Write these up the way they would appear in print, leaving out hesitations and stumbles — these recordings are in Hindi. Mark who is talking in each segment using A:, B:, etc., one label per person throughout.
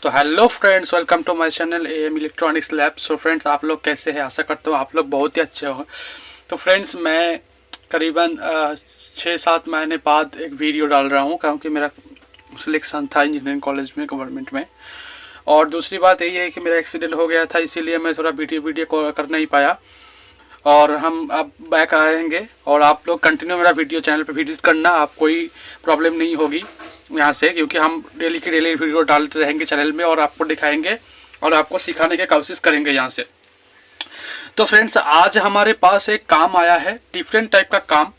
A: तो hello friends, welcome to my channel AM electronics lab. So friends, आप लोग कैसे हैं? आशा करता हूँ आप लोग बहुत ही अच्छे हो। तो फ्रेंड्स, मैं करीबन 6-7 महीने बाद एक वीडियो डाल रहा हूँ क्योंकि मेरा सिलेक्शन था इंजीनियरिंग कॉलेज में, गवर्नमेंट में। और दूसरी बात यही है कि मेरा एक्सीडेंट हो गया था, इसीलिए मैं थोड़ा वीडियो कर नहीं पाया। और हम अब बैक आएंगे और आप लोग कंटिन्यू मेरा वीडियो चैनल पे विजिट करना, आप कोई प्रॉब्लम नहीं होगी यहाँ से, क्योंकि हम डेली की डेली वीडियो डालते रहेंगे चैनल में और आपको दिखाएंगे और आपको सिखाने की कोशिश करेंगे यहाँ से। तो फ्रेंड्स, आज हमारे पास एक काम आया है, डिफरेंट टाइप का काम।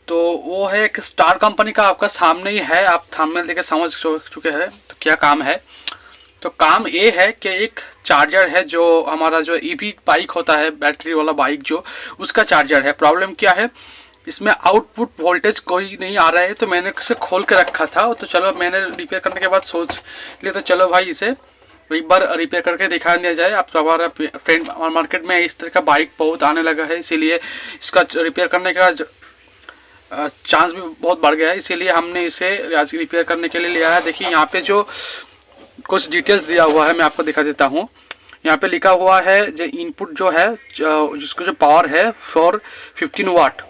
A: तो वो है एक स्टार कंपनी का, आपका सामने ही है, आप थंबनेल देख के समझ चुके हैं तो क्या काम है। तो काम ये है कि एक चार्जर है, जो हमारा जो ईवी बाइक होता है, बैटरी वाला बाइक जो, उसका चार्जर है। प्रॉब्लम क्या है, इसमें आउटपुट वोल्टेज कोई नहीं आ रहा है। तो मैंने इसे खोल के रखा था, तो चलो मैंने रिपेयर करने के बाद सोच लिया तो चलो भाई इसे एक बार रिपेयर करके दिखा दिया जाए। अब तो हमारा फ्रेंड मार्केट में इस तरह का बाइक बहुत आने लगा है, इसीलिए इसका रिपेयर करने का चांस भी बहुत बढ़ गया है, इसीलिए हमने इसे आज रिपेयर करने के लिए लिया है। देखिए यहाँ पे जो कुछ डिटेल्स दिया हुआ है मैं आपको दिखा देता हूँ। यहाँ पे लिखा हुआ है जो इनपुट जो है, जिसको जो पावर है फॉर 15 वाट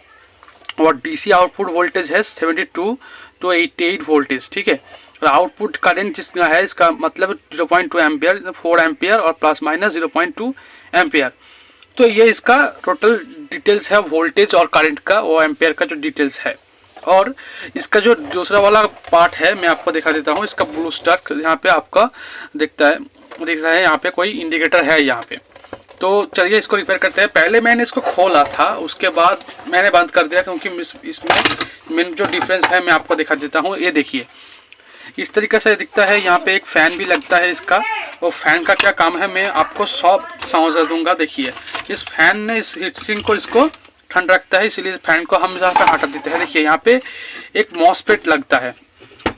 A: और डीसी आउटपुट वोल्टेज है 72 to 88 वोल्टेज, ठीक है। और आउटपुट करंट जिसका है, इसका मतलब 0.2 एम्पियर, 4 एम्पियर और प्लस माइनस 0.2 एम्पियर। तो ये इसका टोटल डिटेल्स है वोल्टेज और करंट का, वो एम्पियर का जो डिटेल्स है। और इसका जो दूसरा वाला पार्ट है मैं आपको दिखा देता हूँ। इसका ब्लू स्टार यहाँ पे आपका दिख रहा है, यहाँ पे कोई इंडिकेटर है यहाँ पे। तो चलिए इसको रिपेयर करते हैं। पहले मैंने इसको खोला था, उसके बाद मैंने बंद कर दिया, क्योंकि इसमें मेन जो डिफरेंस है मैं आपको दिखा देता हूँ। ये देखिए इस तरीके से दिखता है। यहाँ पे एक फ़ैन भी लगता है इसका, और फैन का क्या काम है मैं आपको सब समझा दूंगा। देखिए इस फैन ने इस हीटसिंक को इसको ठंड रखता है, इसीलिए फैन को हम यहाँ पे हटा देते हैं। देखिए यहाँ पे एक मॉसफेट लगता है,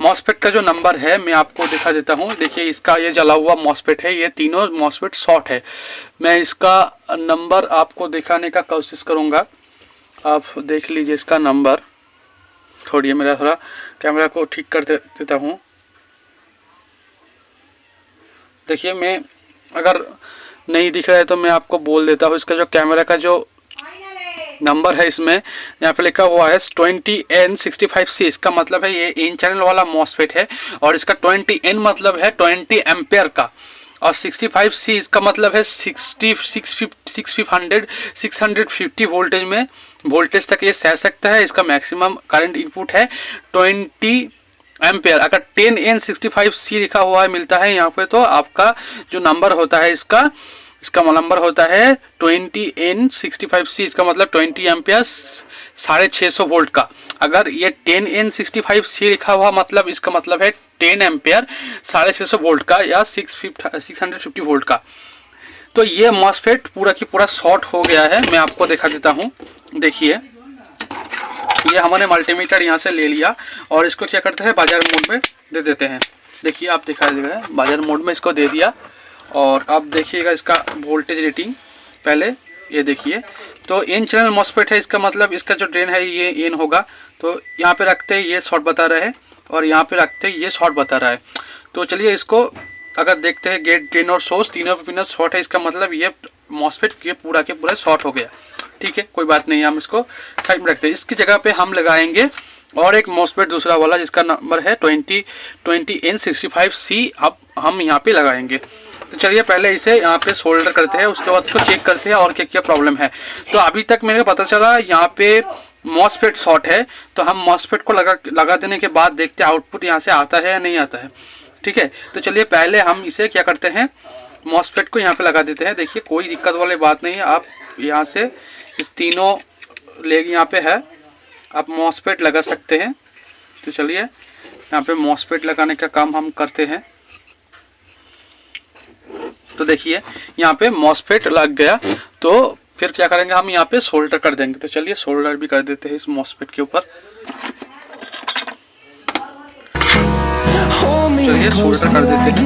A: मॉसफेट का जो नंबर है मैं आपको दिखा देता हूँ। देखिए इसका ये जला हुआ मॉसफेट है, ये तीनों मॉसफेट शॉर्ट है। मैं इसका नंबर आपको दिखाने का कोशिश करूँगा, आप देख लीजिए इसका नंबर। थोड़ी मेरा थोड़ा कैमरा को ठीक कर देता हूँ। देखिए मैं अगर नहीं दिख रहा है तो मैं आपको बोल देता हूँ। इसका जो कैमरा का जो नंबर है, इसमें यहाँ पे लिखा हुआ है 20N65C। इसका मतलब है ये इन चैनल वाला मॉसफेट है, और इसका 20N मतलब है 20 एम्पेयर का, और 65C इसका मतलब है 650 वोल्टेज में वोल्टेज तक ये सह सकता है। इसका मैक्सिमम करंट इनपुट है 20 एम्पेयर। अगर 10N65C लिखा हुआ है मिलता है यहाँ पे, तो आपका जो नंबर होता है इसका नंबर होता है 20N65C। इसका मतलब 20 एम्पियर 650 वोल्ट का। अगर ये 10N65C लिखा हुआ मतलब इसका मतलब है 10 एम्पियर 650 वोल्ट का, या 650 वोल्ट का। तो ये मॉसफेट पूरा की पूरा शॉर्ट हो गया है। मैं आपको दिखा देता हूँ। देखिए ये हमने मल्टीमीटर यहाँ से ले लिया और इसको क्या करते हैं, बाजार मोड में दे देते हैं। देखिए आप दिखा देगा, बाजार मोड में इसको दे दिया। और अब देखिएगा इसका वोल्टेज रेटिंग पहले, ये देखिए। तो एन चैनल मॉसफेट है, इसका मतलब इसका जो ड्रेन है ये एन होगा। तो यहाँ पे रखते हैं ये शॉर्ट बता रहा है, और यहाँ पे रखते हैं ये शॉर्ट बता रहा है। तो चलिए इसको अगर देखते हैं, गेट, ड्रेन और सोर्स तीनों पे पिन शॉर्ट है, इसका मतलब ये मॉसफेट ये पूरा के पूरा शॉर्ट हो गया। ठीक है, कोई बात नहीं, हम इसको साइड में रखते हैं। इसकी जगह पे हम लगाएंगे और एक मॉसफेट दूसरा वाला, जिसका नंबर है 20N65C। अब हम यहाँ पे लगाएंगे। तो चलिए पहले इसे यहाँ पे सोल्डर करते हैं, उसके बाद इसको चेक करते हैं और क्या क्या प्रॉब्लम है। तो अभी तक मेरे को पता चला यहाँ पे मॉसफेट शॉर्ट है, तो हम मॉसफेट को लगा देने के बाद देखते हैं आउटपुट यहाँ से आता है या नहीं आता है। ठीक है, तो चलिए पहले हम इसे क्या करते हैं, मॉसफेट को यहाँ पे लगा देते हैं। देखिए कोई दिक्कत वाली बात नहीं है, आप यहाँ से इस तीनों लेग यहाँ पे है, आप मॉसफेट लगा सकते हैं। तो चलिए यहाँ पे मॉसफेट लगाने का काम हम करते हैं। तो देखिए यहाँ पे मॉसफेट लग गया, तो फिर क्या करेंगे, हम यहाँ पे सोल्डर कर देंगे। तो चलिए सोल्डर भी कर देते हैं इस मॉसफेट के ऊपर। चलिए सोल्डर कर देते हैं।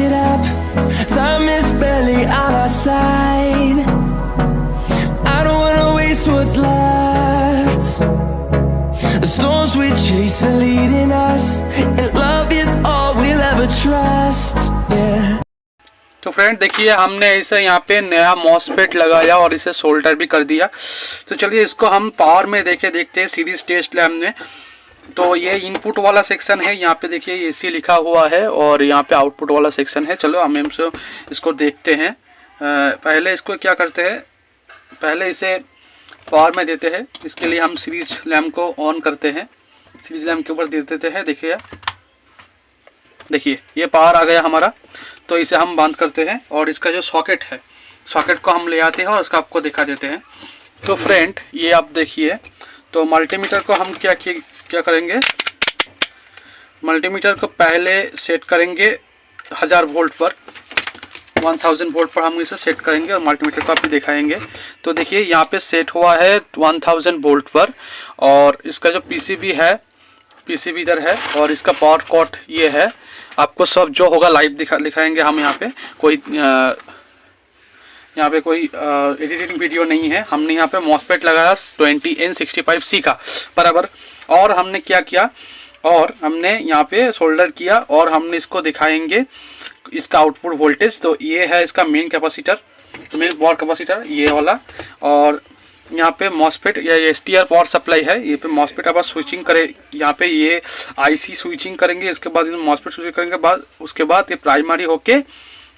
A: फ्रेंड देखिए, हमने इसे यहाँ पे नया मॉसफेट लगाया और इसे सोल्डर भी कर दिया। तो चलिए इसको हम पावर में देखते हैं सीरीज टेस्ट लैब में। तो ये इनपुट वाला सेक्शन है, यहाँ पे देखिए AC लिखा हुआ है और यहाँ पे आउटपुट वाला सेक्शन है। चलो हम इसको देखते हैं। पहले इसको क्या करते हैं, पहले इसे पावर में देते हैं। इसके लिए हम सीरीज लैम्प को ऑन करते हैं, सीरीज लैम्प के ऊपर दे देते हैं। देखिए ये पावर आ गया हमारा। तो इसे हम बंद करते हैं और इसका जो सॉकेट है, सॉकेट को हम ले आते हैं और इसका आपको दिखा देते हैं। तो फ्रेंड ये आप देखिए, तो मल्टीमीटर को हम क्या करेंगे, मल्टीमीटर को पहले सेट करेंगे 1000 वोल्ट पर, 1000 वोल्ट पर हम इसे सेट करेंगे और मल्टीमीटर को आपको दिखाएंगे। तो देखिए यहाँ पे सेट हुआ है 1000 वोल्ट पर और इसका जो PCB है, PCB इधर है और इसका पावर कॉर्ड ये है। आपको सब जो होगा लाइव दिखाएंगे हम। यहाँ पे कोई एडिटिंग वीडियो नहीं है। हमने यहाँ पे मॉसफेट लगाया 20N65C का बराबर। और हमने क्या किया, और हमने यहाँ पे सोल्डर किया और हमने इसको दिखाएंगे इसका आउटपुट वोल्टेज। तो ये है इसका main capacitor, main power capacitor ये वाला। और यहाँ पे मॉसफेट या STR पावर सप्लाई है। ये पे मॉसफेट अब स्विचिंग करे, यहाँ पे ये IC स्विचिंग करेंगे, इसके बाद मॉसफेट स्विचिंग करेंगे बाद, उसके बाद ये प्राइमरी होके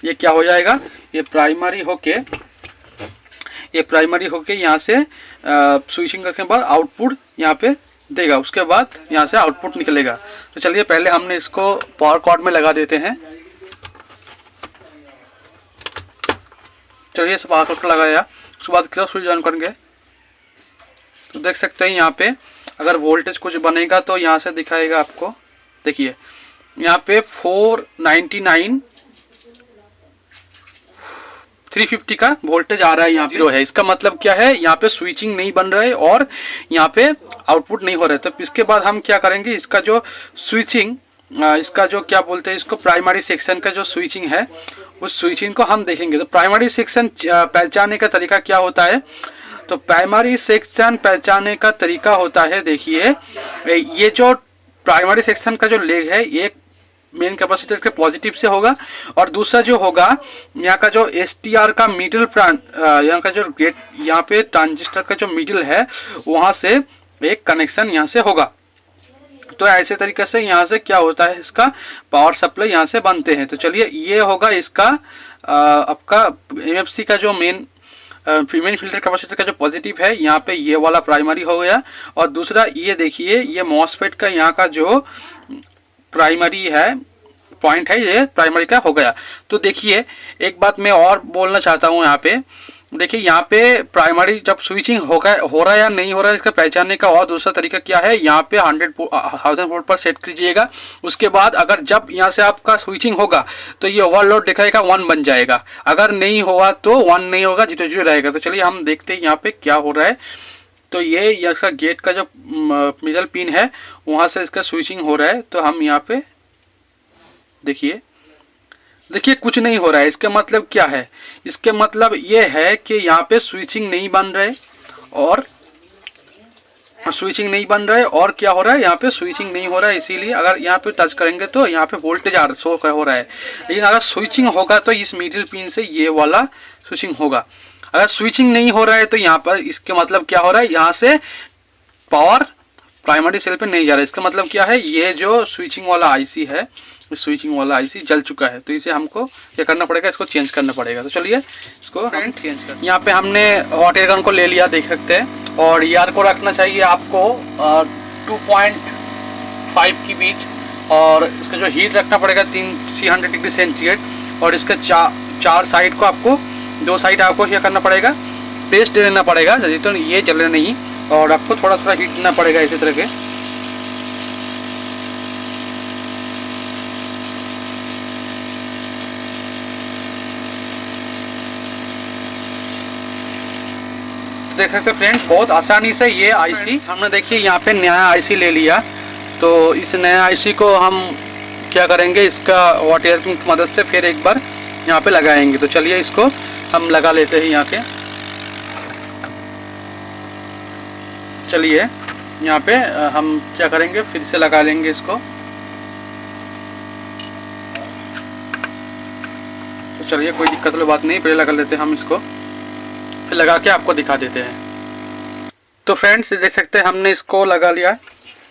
A: ये क्या हो जाएगा, ये प्राइमरी होके यहाँ से स्विचिंग करने के बाद आउटपुट यहाँ पे देगा। उसके बाद यहाँ से आउटपुट निकलेगा। तो चलिए पहले हमने इसको पावर कॉर्ड में लगा देते हैं। चलिए पावर कॉर्ड लगाया, उसके बाद क्या स्विच ऑन करेंगे। तो देख सकते हैं यहाँ पे अगर वोल्टेज कुछ बनेगा तो यहाँ से दिखाएगा आपको। देखिए यहाँ पे 499 350 का वोल्टेज आ रहा है, यहाँ पे 0 है। इसका मतलब क्या है, यहाँ पे स्विचिंग नहीं बन रहा है और यहाँ पे आउटपुट नहीं हो रहा है। तो इसके बाद हम क्या करेंगे, इसका जो स्विचिंग, इसका जो क्या बोलते हैं इसको, प्राइमरी सेक्शन का जो स्विचिंग है उस स्विचिंग को हम देखेंगे। तो प्राइमरी सेक्शन पहचानने का तरीका क्या होता है, तो प्राइमरी सेक्शन पहचानने का तरीका होता है, देखिए ये जो प्राइमरी सेक्शन का जो लेग है एक मेन कैपेसिटर के पॉजिटिव से होगा और दूसरा जो होगा यहाँ का जो STR का मिडिल यहाँ का जो गेट, यहाँ पे ट्रांजिस्टर का जो मिडिल है वहाँ से एक कनेक्शन यहाँ से होगा। तो ऐसे तरीके से यहाँ से क्या होता है, इसका पावर सप्लाई यहाँ से बनते हैं। तो चलिए ये होगा इसका आपका MFC का जो मेन फिल्टर कैपेसिटर का जो पॉजिटिव है, यहाँ पे ये वाला प्राइमरी हो गया। और दूसरा ये देखिए ये मॉसफेट का यहाँ का जो प्राइमरी है पॉइंट है, ये प्राइमरी का हो गया। तो देखिए एक बात मैं और बोलना चाहता हूँ यहाँ पे, देखिए यहाँ पे प्राइमरी जब स्विचिंग हो रहा है या नहीं हो रहा है, इसका पहचानने का और दूसरा तरीका क्या है, यहाँ पे 1000 वोल्ट पर सेट कीजिएगा। उसके बाद अगर जब यहाँ से आपका स्विचिंग होगा तो ये ओवरलोड दिखाएगा 1 बन जाएगा, अगर नहीं हुआ तो 1 नहीं होगा, 0 रहेगा। तो चलिए हम देखते हैं यहाँ पे क्या हो रहा है। तो ये इसका गेट का जो मिडल पिन है वहाँ से इसका स्विचिंग हो रहा है। तो हम यहाँ पे देखिए कुछ नहीं हो रहा है। इसका मतलब क्या है, इसके मतलब ये है कि यहाँ पे स्विचिंग नहीं बन रहे और और क्या हो रहा है, यहाँ पे स्विचिंग नहीं हो रहा है। इसीलिए अगर यहाँ पे टच करेंगे तो यहाँ पे वोल्टेज शो हो रहा है। लेकिन अगर स्विचिंग होगा तो इस मिडिल पिन से ये वाला स्विचिंग होगा। अगर स्विचिंग नहीं हो रहा है तो यहाँ पर इसके मतलब क्या हो रहा है, यहाँ से पावर प्राइमरी सेल पे नहीं जा रहा है। इसका मतलब क्या है, ये जो स्विचिंग वाला IC है, स्विचिंग वाला IC जल चुका है। तो इसे हमको क्या करना पड़ेगा, इसको चेंज करना पड़ेगा। तो चलिए इसको हम चेंज कर, यहाँ पे हमने हॉट एयर गन को ले लिया, देख सकते हैं। और ER को रखना चाहिए आपको 2.5 के बीच और इसका जो हीट रखना पड़ेगा 300 डिग्री सेंटीग्रेड। और इसका 4 साइड को आपको 2 साइड आपको क्या करना पड़ेगा, पेस्ट दे देना पड़ेगा, तो ये चले नहीं। और आपको थोड़ा थोड़ा हीट देना पड़ेगा इसी तरह के। देख सकते हैं फ्रेंड्स, बहुत आसानी से ये IC हमने देखिए यहाँ पे नया IC ले लिया। तो इस नया IC को हम क्या करेंगे, इसका हॉट एयर की मदद से फिर एक बार यहाँ पे लगाएंगे। तो चलिए इसको हम लगा लेते हैं यहाँ के। चलिए यहाँ पे हम क्या करेंगे, फिर से लगा लेंगे इसको। तो चलिए कोई दिक्कत वाली बात नहीं, पहले लगा लेते हैं हम इसको, फिर लगा के आपको दिखा देते हैं। तो फ्रेंड्स देख सकते हैं हमने इसको लगा लिया।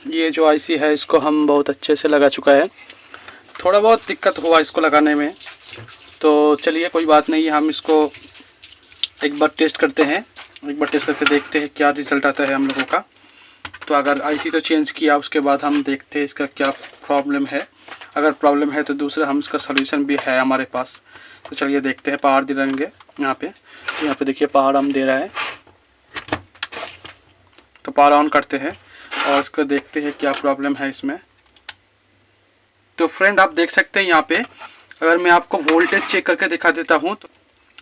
A: ये जो आईसी है इसको हम बहुत अच्छे से लगा चुका है। थोड़ा बहुत दिक्कत हुआ इसको लगाने में, तो चलिए कोई बात नहीं, हम इसको एक बार टेस्ट करते हैं, एक बार टेस्ट करके देखते हैं क्या रिज़ल्ट आता है हम लोगों का। तो अगर आईसी तो चेंज किया, उसके बाद हम देखते हैं इसका क्या प्रॉब्लम है। अगर प्रॉब्लम है तो दूसरा हम इसका सॉल्यूशन भी है हमारे पास। तो चलिए देखते हैं, पावर दे देंगे यहाँ पे देखिए पावर हम दे रहा है। तो पावर ऑन करते हैं और इसको देखते हैं क्या प्रॉब्लम है इसमें। तो फ्रेंड आप देख सकते हैं यहाँ पे, अगर मैं आपको वोल्टेज चेक करके दिखा देता हूँ तो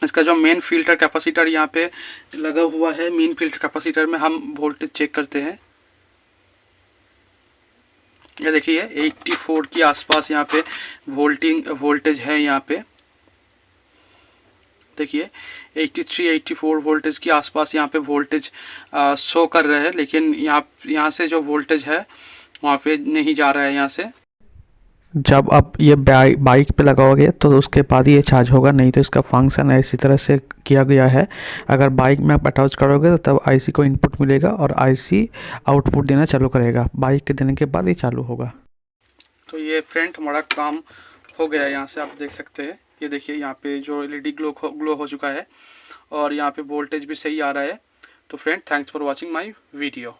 A: इसका जो मेन फिल्टर कैपेसिटर यहाँ पे लगा हुआ है, मेन फिल्टर कैपेसिटर में हम वोल्टेज चेक करते हैं। ये देखिए 84 के आसपास यहाँ पे वोल्टेज है। यहाँ पे देखिए 83-84 वोल्टेज के आसपास यहाँ पे वोल्टेज शो कर रहे हैं, लेकिन यहाँ से जो वोल्टेज है वहाँ पे नहीं जा रहा है यहाँ से।
B: जब आप ये बाइक पे लगाओगे तो उसके बाद ही ये चार्ज होगा, नहीं तो इसका फंक्शन इसी तरह से किया गया है। अगर बाइक में आप अटैच करोगे तो तब आईसी को इनपुट मिलेगा और आईसी आउटपुट देना चालू करेगा, बाइक के देने के बाद ये चालू होगा।
A: तो ये फ्रेंड हमारा काम हो गया। यहाँ से आप देख सकते हैं, ये देखिए यहाँ पे जो एलईडी ग्लो हो चुका है और यहाँ पे वोल्टेज भी सही आ रहा है। तो friend thanks for watching my video.